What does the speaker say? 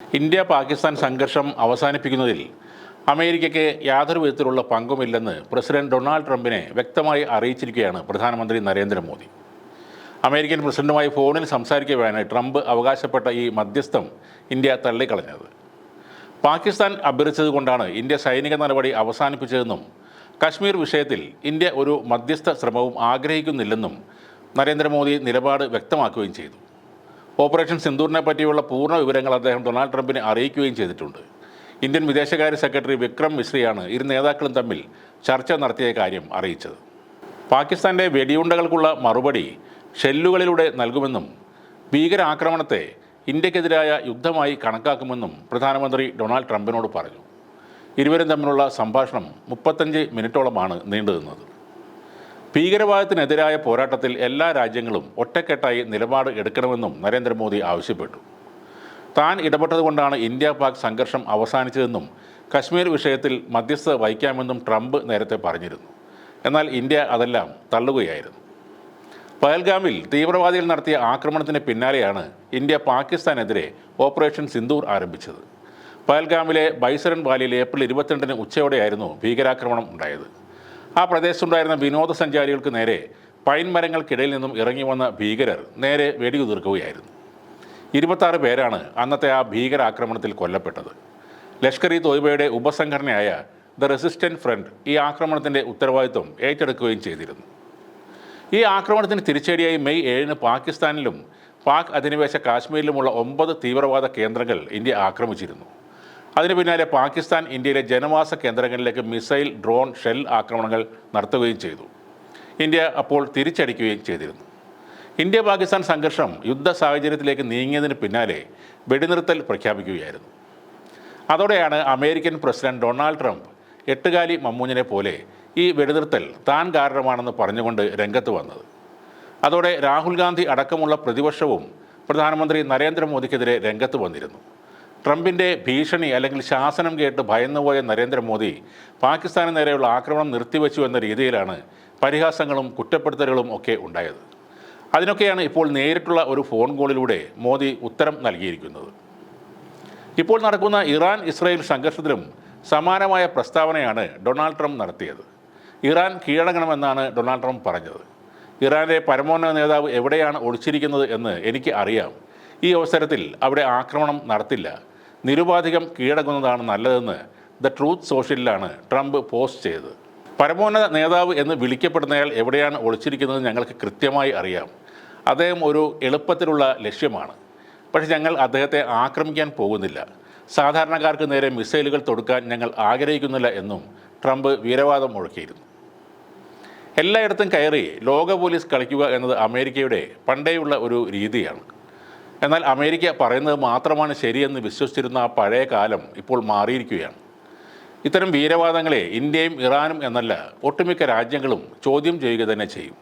India Pakistan സംഘർഷം അവസാനിപ്പിക്കുന്നതിൽ അമേരിക്കയ്ക്ക് യാതൊരു വിധത്തിലുള്ള പങ്കുമില്ലെന്ന് പ്രസിഡന്റ് ഡൊണാൾഡ് ട്രംപിനെ വ്യക്തമായി അറിയിച്ചിരിക്കുകയാണ് പ്രധാനമന്ത്രി നരേന്ദ്രമോദി. അമേരിക്കൻ പ്രസിഡന്റുമായി ഫോണിൽ സംസാരിക്കവെയാണ് ട്രംപ് അവകാശപ്പെട്ട ഈ മധ്യസ്ഥം ഇന്ത്യ തള്ളിക്കളഞ്ഞത്. പാകിസ്ഥാൻ അഭ്യർത്ഥിച്ചതുകൊണ്ടാണ് ഇന്ത്യ സൈനിക നടപടി അവസാനിപ്പിച്ചതെന്നും കശ്മീർ വിഷയത്തിൽ ഇന്ത്യ ഒരു മധ്യസ്ഥ ശ്രമവും ആഗ്രഹിക്കുന്നില്ലെന്നും നരേന്ദ്രമോദി നിലപാട് വ്യക്തമാക്കുകയും ചെയ്തു. ഓപ്പറേഷൻ സിന്ദൂറിനെ പറ്റിയുള്ള പൂർണ്ണ വിവരങ്ങൾ അദ്ദേഹം ഡൊണാൾഡ് ട്രംപിനെ അറിയിക്കുകയും ചെയ്തിട്ടുണ്ട്. ഇന്ത്യൻ വിദേശകാര്യ സെക്രട്ടറി വിക്രം മിശ്രയാണ് ഇരു നേതാക്കളും തമ്മിൽ ചർച്ച നടത്തിയ കാര്യം അറിയിച്ചത്. പാകിസ്ഥാൻ്റെ വെടിയുണ്ടകൾക്കുള്ള മറുപടി ഷെല്ലുകളിലൂടെ നൽകുമെന്നും ഭീകരാക്രമണത്തെ ഇന്ത്യക്കെതിരായ യുദ്ധമായി കണക്കാക്കുമെന്നും പ്രധാനമന്ത്രി ഡൊണാൾഡ് ട്രംപിനോട് പറഞ്ഞു. ഇരുവരും തമ്മിലുള്ള സംഭാഷണം 35 മിനിറ്റോളമാണ് നീണ്ടുനിന്നത്. ഭീകരവാദത്തിനെതിരായ പോരാട്ടത്തിൽ എല്ലാ രാജ്യങ്ങളും ഒറ്റക്കെട്ടായി നിലപാട് എടുക്കണമെന്നും നരേന്ദ്രമോദി ആവശ്യപ്പെട്ടു. താൻ ഇടപെട്ടതുകൊണ്ടാണ് ഇന്ത്യ പാക് സംഘർഷം അവസാനിച്ചതെന്നും കശ്മീർ വിഷയത്തിൽ മധ്യസ്ഥത വഹിക്കാമെന്നും ട്രംപ് നേരത്തെ പറഞ്ഞിരുന്നു. എന്നാൽ ഇന്ത്യ അതെല്ലാം തള്ളുകയായിരുന്നു. പഹൽഗാമിൽ തീവ്രവാദികൾ നടത്തിയ ആക്രമണത്തിന് പിന്നാലെയാണ് ഇന്ത്യ പാകിസ്ഥാനെതിരെ ഓപ്പറേഷൻ സിന്ദൂർ ആരംഭിച്ചത്. പഹൽഗാമിലെ ബൈസരൻ വാലിയിൽ ഏപ്രിൽ 22 ഭീകരാക്രമണം ഉണ്ടായത്. ആ പ്രദേശത്തുണ്ടായിരുന്ന വിനോദസഞ്ചാരികൾക്ക് നേരെ പൈൻ മരങ്ങൾക്കിടയിൽ നിന്നും ഇറങ്ങി വന്ന ഭീകരർ നേരെ വെടിയുതിർക്കുകയായിരുന്നു. 26 പേരാണ് അന്നത്തെ ആ ഭീകരാക്രമണത്തിൽ കൊല്ലപ്പെട്ടത്. ലഷ്കർ ഇ തോയ്ബയുടെ ഉപസംഘടനയായ ദ റെസിസ്റ്റന്റ് ഫ്രണ്ട് ഈ ആക്രമണത്തിൻ്റെ ഉത്തരവാദിത്വം ഏറ്റെടുക്കുകയും ചെയ്തിരുന്നു. ഈ ആക്രമണത്തിന് തിരിച്ചടിയായി മെയ് 7 പാകിസ്ഥാനിലും പാക് അധിനിവേശ കാശ്മീരിലുമുള്ള 9 തീവ്രവാദ കേന്ദ്രങ്ങൾ ഇന്ത്യ ആക്രമിച്ചിരുന്നു. അതിനു പിന്നാലെ പാകിസ്ഥാൻ ഇന്ത്യയിലെ ജനവാസ കേന്ദ്രങ്ങളിലേക്ക് മിസൈൽ, ഡ്രോൺ, ഷെൽ ആക്രമണങ്ങൾ നടത്തുകയും ചെയ്തു. ഇന്ത്യ അപ്പോൾ തിരിച്ചടിക്കുകയും ചെയ്തിരുന്നു. ഇന്ത്യ പാകിസ്ഥാൻ സംഘർഷം യുദ്ധ സാഹചര്യത്തിലേക്ക് നീങ്ങിയതിന് പിന്നാലെ വെടിനിർത്തൽ പ്രഖ്യാപിക്കുകയായിരുന്നു. അതോടെയാണ് അമേരിക്കൻ പ്രസിഡന്റ് ഡൊണാൾഡ് ട്രംപ് എട്ടുകാലി മമ്മൂഞ്ഞിനെ പോലെ ഈ വെടിനിർത്തൽ താൻ കാരണമാണെന്ന് പറഞ്ഞുകൊണ്ട് രംഗത്ത് വന്നത്. അതോടെ രാഹുൽ ഗാന്ധി അടക്കമുള്ള പ്രതിപക്ഷവും പ്രധാനമന്ത്രി നരേന്ദ്രമോദിക്കെതിരെ രംഗത്ത് വന്നിരുന്നു. ട്രംപിൻ്റെ ഭീഷണി അല്ലെങ്കിൽ ശാസനം കേട്ട് ഭയന്നുപോയ നരേന്ദ്രമോദി പാകിസ്ഥാന് നേരെയുള്ള ആക്രമണം നിർത്തിവെച്ചു എന്ന രീതിയിലാണ് പരിഹാസങ്ങളും കുറ്റപ്പെടുത്തലുകളും ഒക്കെ ഉണ്ടായത്. അതിനൊക്കെയാണ് ഇപ്പോൾ നേരിട്ടുള്ള ഒരു ഫോൺ കോളിലൂടെ മോദി ഉത്തരം നൽകിയിരിക്കുന്നത്. ഇപ്പോൾ നടക്കുന്ന ഇറാൻ ഇസ്രായേൽ സംഘർഷത്തിലും സമാനമായ പ്രസ്താവനയാണ് ഡൊണാൾഡ് ട്രംപ് നടത്തിയത്. ഇറാൻ കീഴടങ്ങണമെന്നാണ് ഡൊണാൾഡ് ട്രംപ് പറഞ്ഞത്. ഇറാൻ്റെ പരമോന്നത നേതാവ് എവിടെയാണ് ഒളിച്ചിരിക്കുന്നത് എന്ന് എനിക്ക് അറിയാം. ഈ അവസരത്തിൽ അവിടെ ആക്രമണം നടത്തില്ല, നിരുപാധികം കീഴടങ്ങുന്നതാണ് നല്ലതെന്ന് ദ ട്രൂത്ത് സോഷ്യലിലാണ് ട്രംപ് പോസ്റ്റ് ചെയ്തത്. പരമോന്നത നേതാവ് എന്ന് വിളിക്കപ്പെടുന്നയാൾ എവിടെയാണ് ഒളിച്ചിരിക്കുന്നത് ഞങ്ങൾക്ക് കൃത്യമായി അറിയാം. അദ്ദേഹം ഒരു എളുപ്പത്തിലുള്ള ലക്ഷ്യമാണ്. പക്ഷേ ഞങ്ങൾ അദ്ദേഹത്തെ ആക്രമിക്കാൻ പോകുന്നില്ല. സാധാരണക്കാർക്ക് നേരെ മിസൈലുകൾ തൊടുക്കാൻ ഞങ്ങൾ ആഗ്രഹിക്കുന്നില്ല എന്നും ട്രംപ് വീരവാദം മുഴക്കിയിരുന്നു. എല്ലായിടത്തും കയറി ലോക പോലീസ് കളിക്കുക എന്നത് അമേരിക്കയുടെ പണ്ടേയുള്ള ഒരു രീതിയാണ്. എന്നാൽ അമേരിക്ക പറയുന്നത് മാത്രമാണ് ശരിയെന്ന് വിശ്വസിച്ചിരുന്ന ആ പഴയ കാലം ഇപ്പോൾ മാറിയിരിക്കുകയാണ്. ഇത്തരം വീരവാദങ്ങളെ ഇന്ത്യയും ഇറാനും എന്നല്ല ഒട്ടുമിക്ക രാജ്യങ്ങളും ചോദ്യം ചെയ്യുക തന്നെ ചെയ്യും.